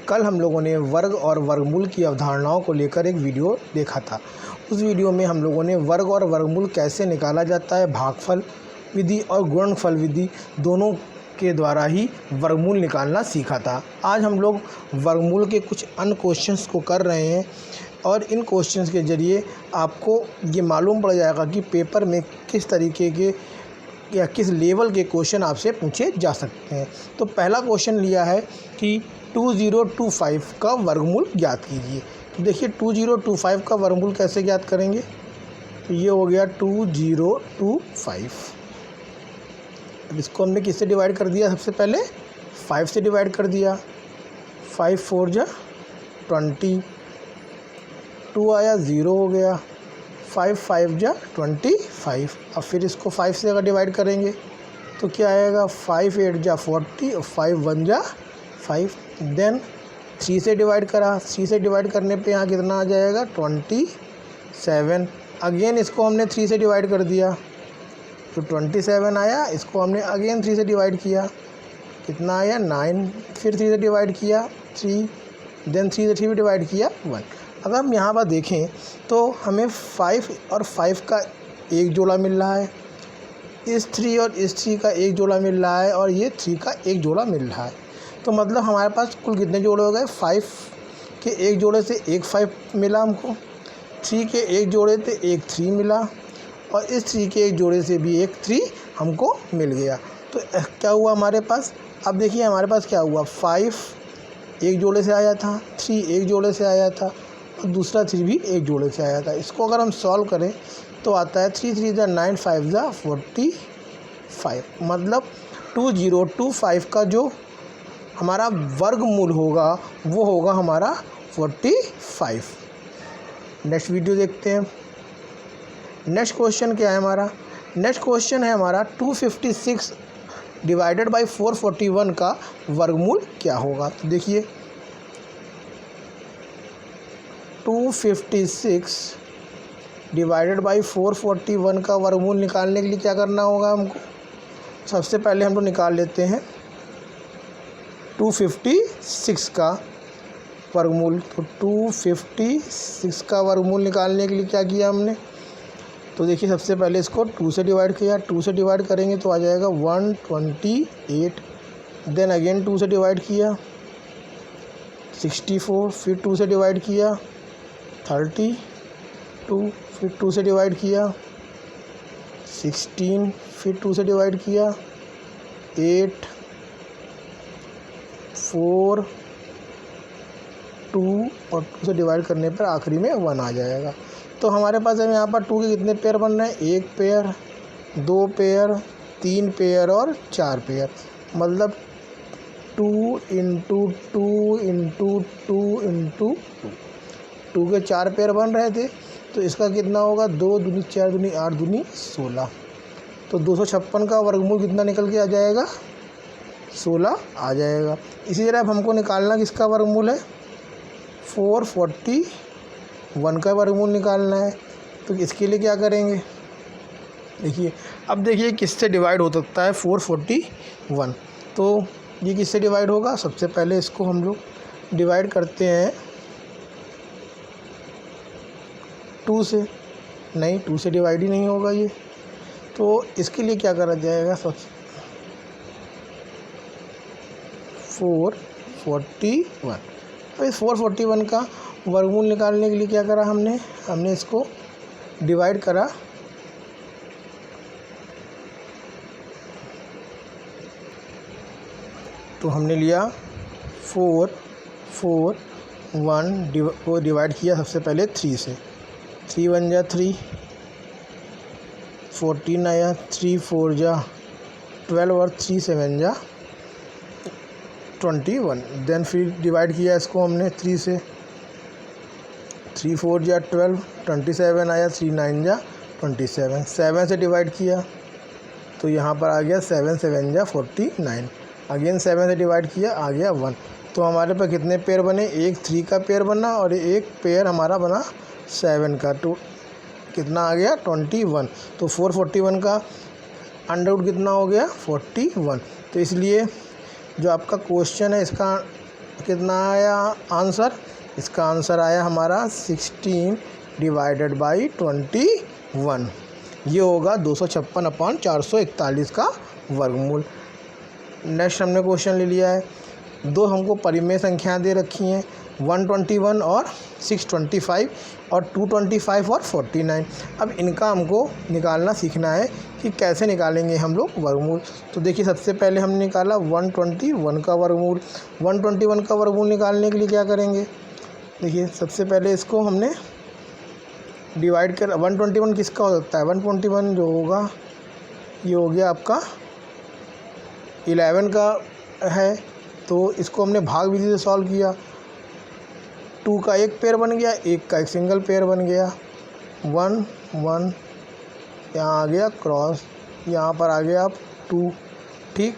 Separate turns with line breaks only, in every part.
कल हम लोगों ने वर्ग और वर्गमूल की अवधारणाओं को लेकर एक वीडियो देखा था। उस वीडियो में हम लोगों ने वर्ग और वर्गमूल कैसे निकाला जाता है, भागफल विधि और गुणनफल विधि दोनों के द्वारा ही वर्गमूल निकालना सीखा था। आज हम लोग वर्गमूल के कुछ अन्य क्वेश्चंस को कर रहे हैं और इन क्वेश्चंस के ज़रिए आपको ये मालूम पड़ जाएगा कि पेपर में किस तरीके के या किस लेवल के क्वेश्चन आपसे पूछे जा सकते हैं। तो पहला क्वेश्चन लिया है कि 2025 का वर्गमूल ज्ञात कीजिए। तो देखिए 2025 का वर्गमूल कैसे ज्ञात करेंगे। तो ये हो गया 2025। अब इसको हमने किससे डिवाइड कर दिया, सबसे पहले 5 से डिवाइड कर दिया। 5 4 जा 20, 2 आया 0 हो गया, 5 5 जा 25। अब फिर इसको 5 से अगर डिवाइड करेंगे तो क्या आएगा, 5 8 जा 40 और 5 1 जा 5। देन 3 से डिवाइड करा, 3 से डिवाइड करने पे यहाँ कितना आ जाएगा 27। अगेन इसको हमने 3 से डिवाइड कर दिया तो 27 आया। इसको हमने अगेन 3 से डिवाइड किया, कितना आया 9। फिर 3 से डिवाइड किया 3, देन 3 से 3 भी डिवाइड किया 1। अगर हम यहाँ पर देखें तो हमें 5 और 5 का एक जोड़ा मिल रहा है, इस 3 और इस 3 का एक जोड़ा मिल रहा है और ये 3 का एक जोड़ा मिल रहा है। तो मतलब हमारे पास कुल कितने जोड़े हो गए, 5 के एक जोड़े से एक 5 मिला हमको, 3 के एक जोड़े से एक 3 मिला और इस 3 के एक जोड़े से भी एक 3 हमको मिल गया। तो क्या हुआ हमारे पास, अब देखिए हमारे पास क्या हुआ, 5 एक जोड़े से आया था, 3 एक जोड़े से आया था और दूसरा 3 भी एक जोड़े से आया था। इसको अगर हम सॉल्व करें तो आता है 3 3 जा 9, 5 जा 45। मतलब 2025 का जो हमारा वर्गमूल होगा वो होगा हमारा 45। नेक्स्ट वीडियो देखते हैं। नेक्स्ट क्वेश्चन क्या है हमारा, नेक्स्ट क्वेश्चन है हमारा 256 डिवाइडेड बाई 441 का वर्गमूल क्या होगा। तो देखिए 256 डिवाइडेड बाई 441 का वर्गमूल निकालने के लिए क्या करना होगा हमको। सबसे पहले हम लोग निकाल लेते हैं 256 का वर्गमूल। तो 256 का वर्गमूल निकालने के लिए क्या किया हमने, तो देखिए सबसे पहले इसको 2 से डिवाइड किया, 2 से डिवाइड करेंगे तो आ जाएगा 128। देन अगेन 2 से डिवाइड किया 64, फिर 2 से डिवाइड किया 32, फिर 2 से डिवाइड किया 16, फिर 2 से डिवाइड किया 8 4 2 और 2 से डिवाइड करने पर आखिरी में 1 आ जाएगा। तो हमारे पास है यहाँ पर 2 के कितने पेयर बन रहे हैं, 1 पेयर, 2 पेयर, 3 पेयर और 4 पेयर। मतलब 2 इंटू 2 इंटू 2 इंटू 2 के 4 पेयर बन रहे थे। तो इसका कितना होगा, 2 दूनी 4 दूनी 8 दूनी 16। तो 256 का वर्गमूल कितना निकल के आ जाएगा, 16 आ जाएगा। इसी तरह अब हमको निकालना किसका वर्गमूल है, 441 का वर्गमूल निकालना है। तो इसके लिए क्या करेंगे, देखिए अब देखिए किससे डिवाइड हो सकता है 441। तो ये किससे डिवाइड होगा, सबसे पहले इसको हम लोग डिवाइड करते हैं 2 से, नहीं 2 से डिवाइड ही नहीं होगा ये। तो इसके लिए क्या करा जाएगा, सबसे 441। तो इस 441 का वर्गमूल निकालने के लिए क्या करा हमने इसको डिवाइड करा तो हमने लिया 441 को डिवाइड किया सबसे पहले 3 से, 3 1 जा 3, 14 आया, 3 4 जा 12 और 3 7 जा 21। देन फिर डिवाइड किया इसको हमने 3 से, 3 4 जा 12, 27 आया, 3 9 जा 27। 7 से डिवाइड किया तो यहाँ पर आ गया 7 7 जा 49। अगेन 7 से डिवाइड किया आ गया 1। तो हमारे पास कितने पेयर बने, एक 3 का पेयर बना और एक पेयर हमारा बना 7 का। तो कितना आ गया 21। तो 441 का अंडर रूट कितना हो गया 41। तो इसलिए जो आपका क्वेश्चन है इसका कितना आया आंसर? इसका आंसर आया हमारा 16 डिवाइडेड बाई 21। ये होगा 256/441 का वर्गमूल। नेक्स्ट हमने क्वेश्चन ले लिया है, दो हमको परिमेय संख्याएं दे रखी हैं 121 और 625 और 225 और 49। अब इनका हमको निकालना सीखना है कि कैसे निकालेंगे हम लोग वर्गमूल। तो देखिए सबसे पहले हमने निकाला 121 का वर्गमूल। 121 का वर्गमूल निकालने के लिए क्या करेंगे? देखिए सबसे पहले इसको हमने डिवाइड कर, 121 किसका हो सकता है? 121 जो होगा ये हो गया आपका 11 का है, तो इसको हमने भाग विधि से सॉल्व किया। 2 का एक पेयर बन गया, 1 का एक सिंगल पेयर बन गया। 1 1 यहाँ आ गया क्रॉस, यहाँ पर आ गया अब 2। ठीक,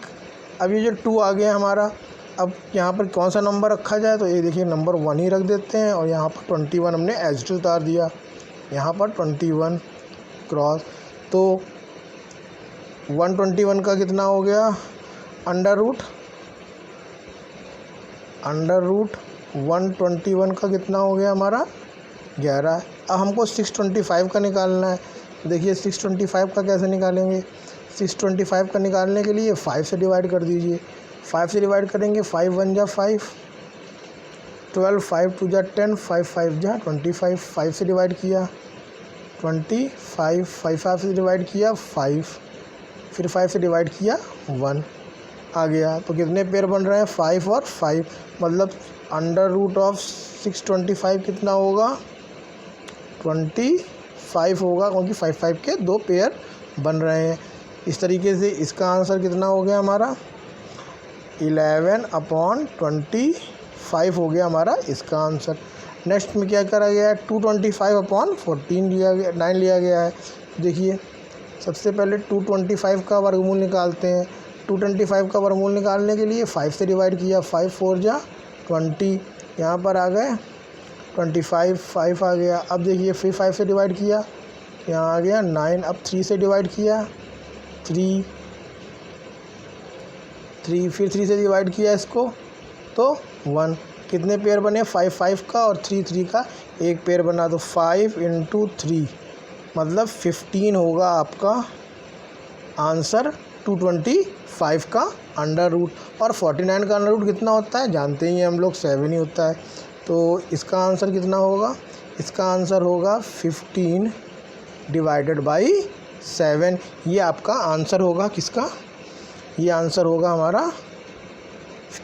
अब ये जो 2 आ गया हमारा, अब यहाँ पर कौन सा नंबर रखा जाए? तो ये देखिए नंबर 1 ही रख देते हैं और यहाँ पर 21 हमने एज इट इज उतार दिया। यहाँ पर 21 क्रॉस, तो 121 का कितना हो गया? अंडर रूट 121 का कितना हो गया हमारा? 11। अब हमको 625 का निकालना है। देखिए 625 का कैसे निकालेंगे? 625 का निकालने के लिए 5 से डिवाइड कर दीजिए। 5 से डिवाइड करेंगे, 5 1 जा 5, 12, 5 2 जा 10, 5 5 जा 25। 5 से डिवाइड किया 25, 5 से डिवाइड किया 5, फिर 5 से डिवाइड किया 1 आ गया। तो कितने पेयर बन रहे हैं? 5 और 5, मतलब अंडर रूट ऑफ 625 कितना होगा? 25 होगा, क्योंकि 5 5 के 2 पेयर बन रहे हैं। इस तरीके से इसका आंसर कितना हो गया हमारा? 11/25 हो गया हमारा इसका आंसर। नेक्स्ट में क्या करा गया है? 225/14 लिया गया, 9 लिया गया है। देखिए सबसे पहले 225 का वर्गमूल निकालते हैं। 225 का वर्गमूल निकालने के लिए 5 से डिवाइड किया, 5 4 जा 20, यहाँ पर आ गए 25, 5 आ गया। अब देखिए फिर 5 से डिवाइड किया, यहाँ आ गया 9। अब 3 से डिवाइड किया 3, फिर 3 से डिवाइड किया इसको तो 1। कितने पेयर बने? 5 5 का और 3 3 का एक पेयर बना, तो 5 × 3 मतलब 15 होगा आपका आंसर 225 का अंडर रूट। और 49 का अंडर रूट कितना होता है? जानते ही हैं हम लोग, 7 ही होता है। तो इसका आंसर कितना होगा? इसका आंसर होगा 15 डिवाइडेड बाई 7। ये आपका आंसर होगा किसका? ये आंसर होगा हमारा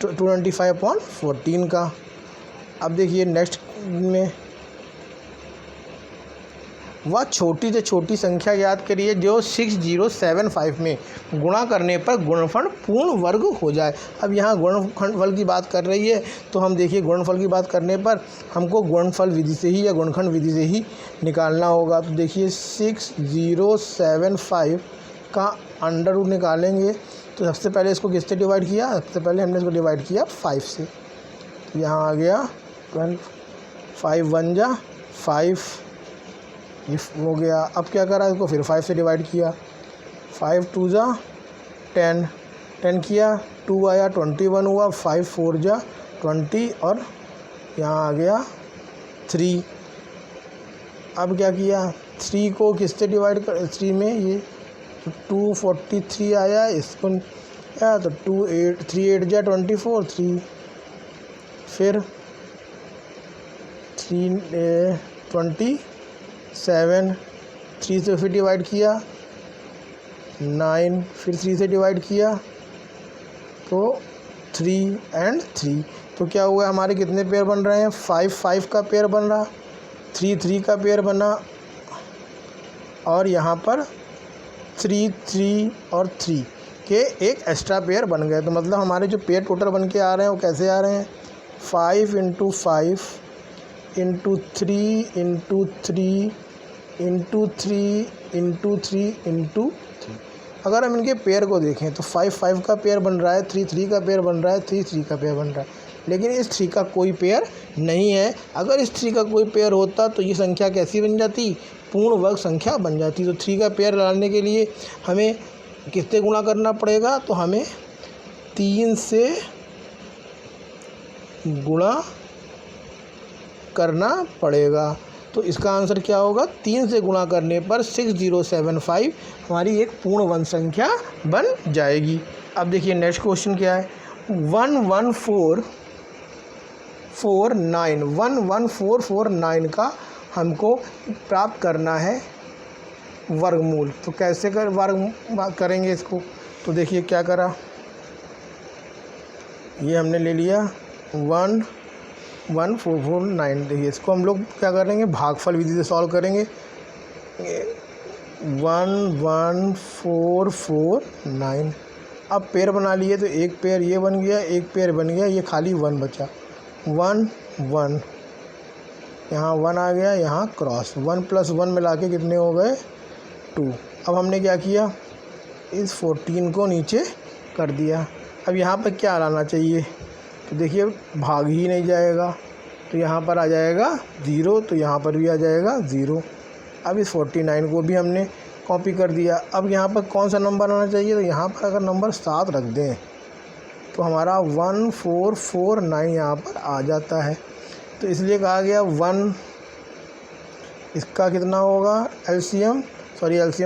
225/14 का। अब देखिए नेक्स्ट में वह छोटी से छोटी संख्या याद करिए जो 6075 में गुणा करने पर गुणनफल पूर्ण वर्ग हो जाए। अब यहाँ गुणनफल की बात कर रही है, तो हम देखिए गुणनफल की बात करने पर हमको गुणनफल विधि से ही या गुणनखंड विधि से ही निकालना होगा। तो देखिए 6075 का अंडर रूट निकालेंगे, तो सबसे पहले इसको किससे डिवाइड किया? सबसे पहले हमने इसको डिवाइड किया 5 से, तो यहाँ आ गया 12, 5 1 जा 5 हो गया। अब क्या करा? इसको फिर 5 से डिवाइड किया, 5 2 जा 10, 10 किया 2 आया 21 हुआ, 5 4 जा 20 और यहाँ आ गया 3। अब क्या किया? 3 को किससे डिवाइड कर? 3 में ये 243 आया, इसको या तो 3 8 जा 24, 3 फिर 3 27, 3 से फिर डिवाइड किया 9, फिर 3 से डिवाइड किया तो 3 और 3। तो क्या हुआ? हमारे कितने पेयर बन रहे हैं? 5 5 का पेयर बन रहा, 3 3 का पेयर बना और यहाँ पर 3 3 और 3 के एक एक्स्ट्रा पेयर बन गए। तो मतलब हमारे जो पेयर टोटल बन के आ रहे हैं वो कैसे आ रहे हैं? 5 × 5 × 3 × 3 × 3 × 3 × 3। अगर हम इनके पेयर को देखें तो 5 5 का पेयर बन रहा है, 3 3 का पेयर बन रहा है, 3 3 का पेयर बन रहा है, लेकिन इस 3 का कोई पेयर नहीं है। अगर इस 3 का कोई पेयर होता तो ये संख्या कैसी बन जाती? पूर्ण वर्ग संख्या बन जाती। तो 3 का पेयर लाने के लिए हमें किससे गुणा करना पड़ेगा? तो हमें 3 से गुणा करना पड़ेगा। तो इसका आंसर क्या होगा, 3 से गुणा करने पर 6075 हमारी एक पूर्ण वन संख्या बन जाएगी। अब देखिए नेक्स्ट क्वेश्चन क्या है, 11449 का हमको प्राप्त करना है वर्गमूल। तो कैसे वर्ग करेंगे इसको, तो देखिए क्या करा, ये हमने ले लिया 11449। देखिए इसको हम लोग क्या करेंगे, भागफल विधि से सॉल्व करेंगे। 11449 अब पेयर बना लिए तो एक पेयर ये बन गया, एक पेयर बन गया, ये खाली 1 बचा। 1 1 यहाँ 1 आ गया, यहाँ क्रॉस 1 + 1 मिला के कितने हो गए 2। अब हमने क्या किया, इस 14 को नीचे कर दिया। अब यहाँ पर क्या लाना चाहिए, तो देखिए भाग ही नहीं जाएगा, तो यहाँ पर आ जाएगा 0, तो यहाँ पर भी आ जाएगा 0। अब इस 49 को भी हमने कॉपी कर दिया। अब यहाँ पर कौन सा नंबर आना चाहिए, तो यहाँ पर अगर नंबर 7 रख दें तो हमारा 1449 यहाँ पर आ जाता है। तो इसलिए कहा गया 1, इसका कितना होगा एलसीएम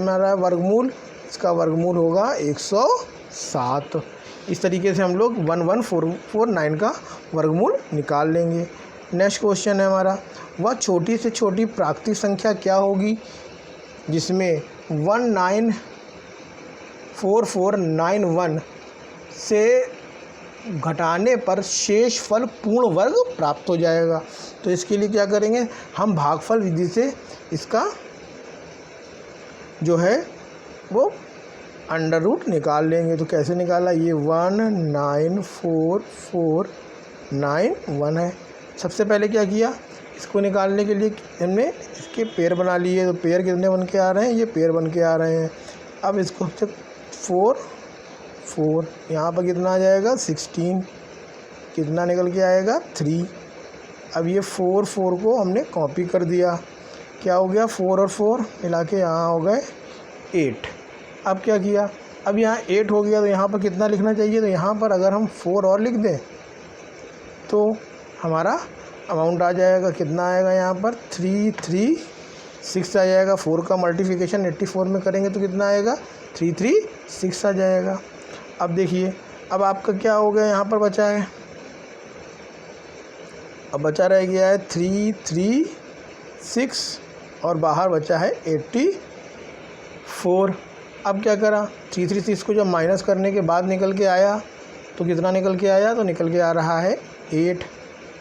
आ रहा है वर्गमूल, इसका वर्गमूल होगा 107। इस तरीके से हम लोग 11449 का वर्गमूल निकाल लेंगे। नेक्स्ट क्वेश्चन है हमारा, वह छोटी से छोटी प्राकृतिक संख्या क्या होगी जिसमें 194491 से घटाने पर शेष फल पूर्ण वर्ग प्राप्त हो जाएगा। तो इसके लिए क्या करेंगे, हम भागफल विधि से इसका जो है वो अंडर रूट निकाल लेंगे। तो कैसे निकाला, ये 19449 है। सबसे पहले क्या किया, इसको निकालने के लिए हमने इसके पेयर बना लिए। तो पेयर कितने बन के आ रहे हैं, ये पेयर बन के आ रहे हैं। अब इसको 4 यहाँ पर कितना आ जाएगा 16, कितना निकल के आएगा 3। अब ये 4 को हमने कॉपी कर दिया, क्या हो गया 4 और 4 मिला के यहाँ हो गए 8। अब क्या किया, अब यहाँ 8 हो गया, तो यहाँ पर कितना लिखना चाहिए, तो यहाँ पर अगर हम 4 और लिख दें तो हमारा अमाउंट आ जाएगा, कितना आएगा यहाँ पर 336 आ जाएगा। 4 का मल्टीप्लिकेशन 84 में करेंगे तो कितना आएगा 336 आ जाएगा। अब देखिए, अब आपका क्या हो गया, यहाँ पर बचा है, अब बचा रह गया है 336 और बाहर बचा है 84। अब क्या करा, 336 को जब माइनस करने के बाद निकल के आया तो कितना निकल के आया, तो निकल के आ रहा है 8।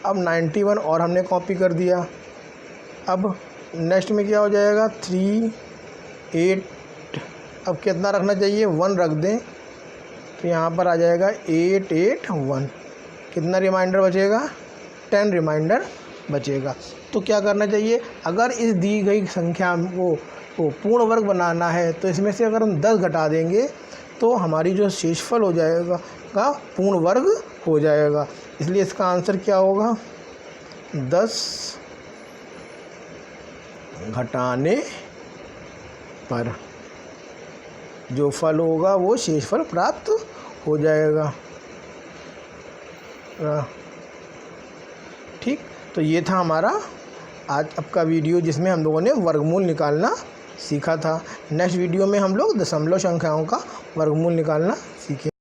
अब 91 और हमने कॉपी कर दिया। अब नेक्स्ट में क्या हो जाएगा 3 8, अब कितना रखना चाहिए 1 रख दें, तो यहाँ पर आ जाएगा 881। कितना रिमाइंडर बचेगा 10 रिमाइंडर बचेगा। तो क्या करना चाहिए, अगर इस दी गई संख्या को पूर्ण वर्ग बनाना है तो इसमें से अगर हम 10 घटा देंगे तो हमारी जो शेषफल हो जाएगा का पूर्ण वर्ग हो जाएगा। इसलिए इसका आंसर क्या होगा, 10 घटाने पर जो फल होगा वो शेषफल प्राप्त हो जाएगा। ठीक, तो ये था हमारा आज आपका वीडियो जिसमें हम लोगों ने वर्गमूल निकालना सीखा था। नेक्स्ट वीडियो में हम लोग दशमलव संख्याओं का वर्गमूल निकालना सीखें।